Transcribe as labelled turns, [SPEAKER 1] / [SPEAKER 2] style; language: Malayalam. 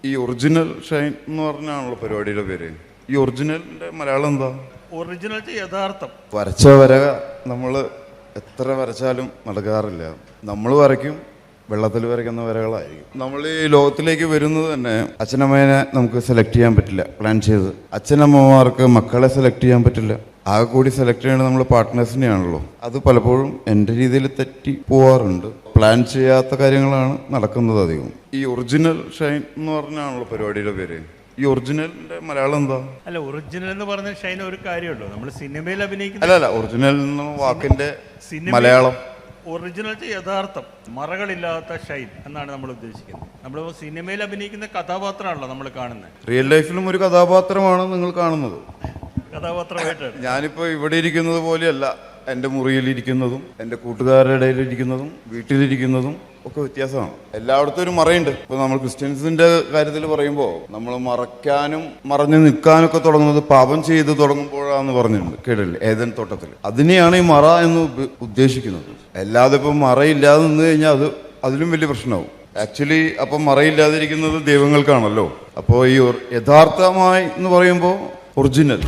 [SPEAKER 1] ഈ ഒറിജിനൽ ഷൈൻ എന്ന് പറഞ്ഞാണല്ലോ പരിപാടിയുടെ പേര്. ഈ ഒറിജിനലിന്റെ മലയാളം എന്താ?
[SPEAKER 2] ഒറിജിനൽ യഥാർത്ഥം.
[SPEAKER 1] വരച്ച വര നമ്മൾ എത്ര വരച്ചാലും നടക്കാറില്ല. നമ്മൾ വരയ്ക്കും, വെള്ളത്തിൽ വരയ്ക്കുന്ന വരകളായിരിക്കും. നമ്മൾ ഈ ലോകത്തിലേക്ക് വരുന്നത് തന്നെ അച്ഛനമ്മേനെ നമുക്ക് സെലക്ട് ചെയ്യാൻ പറ്റില്ല പ്ലാൻ ചെയ്ത്. അച്ഛനമ്മമാർക്ക് മക്കളെ സെലക്ട് ചെയ്യാൻ പറ്റില്ല. ആകെ കൂടി സെലക്ട് ചെയ്യേണ്ടത് നമ്മൾ പാർട്ട്നേഴ്സിനെയാണല്ലോ. അത് പലപ്പോഴും എൻ്റെ രീതിയിൽ തെറ്റി പോവാറുണ്ട്. പ്ലാൻ ചെയ്യാത്ത കാര്യങ്ങളാണ് നടക്കുന്നത് അധികം. ഈ ഒറിജിനൽ ഷൈൻ എന്ന് പറഞ്ഞാണല്ലോ പരിപാടിയുടെ പേര്. ഈ ഒറിജിനലിന്റെ മലയാളം എന്താ?
[SPEAKER 2] അല്ല, ഒറിജിനൽ എന്ന് പറഞ്ഞ ഷൈൻ ഒരു കാര്യമുള്ളൂ. നമ്മൾ സിനിമയിൽ അഭിനയിക്കുന്ന
[SPEAKER 1] അല്ല ഒറിജിനൽ എന്ന വാക്കിന്റെ മലയാളം
[SPEAKER 2] ഒറിജിനൽ യഥാർത്ഥം, മറകളില്ലാത്ത ഷൈൻ എന്നാണ് നമ്മൾ ഉദ്ദേശിക്കുന്നത്. നമ്മൾ സിനിമയിൽ അഭിനയിക്കുന്ന കഥാപാത്രമാണല്ലോ നമ്മൾ കാണുന്നത്.
[SPEAKER 1] റിയൽ ലൈഫിലും ഒരു കഥാപാത്രമാണ് നിങ്ങൾ കാണുന്നത്.
[SPEAKER 2] കഥാപാത്രമായിട്ട്
[SPEAKER 1] ഞാനിപ്പോ ഇവിടെ ഇരിക്കുന്നത് പോലെയല്ല എൻ്റെ മുറിയിലിരിക്കുന്നതും എൻ്റെ കൂട്ടുകാരുടെ ഇടയിലിരിക്കുന്നതും വീട്ടിലിരിക്കുന്നതും ഒക്കെ വ്യത്യാസമാണ്. എല്ലായിടത്തും ഒരു മറയുണ്ട്. ഇപ്പൊ നമ്മൾ ക്രിസ്ത്യൻസിന്റെ കാര്യത്തിൽ പറയുമ്പോൾ നമ്മൾ മറയ്ക്കാനും മറഞ്ഞു നിൽക്കാനൊക്കെ തുടങ്ങുന്നത് പാപം ചെയ്ത് തുടങ്ങുമ്പോഴാന്ന് പറഞ്ഞിട്ടുണ്ട്, കേട്ടില്ലേ? ഏദൻ തോട്ടത്തിൽ. അതിനെയാണ് ഈ മറ എന്ന് ഉദ്ദേശിക്കുന്നത്. അല്ലാതെ ഇപ്പം മറയില്ലാതെ നിന്ന് കഴിഞ്ഞാൽ അതിലും വലിയ പ്രശ്നമാവും. ആക്ച്വലി അപ്പം മറയില്ലാതിരിക്കുന്നത് ദൈവങ്ങൾക്കാണല്ലോ. അപ്പോൾ ഈ യഥാർത്ഥമായി എന്ന് പറയുമ്പോൾ ഒറിജിനൽ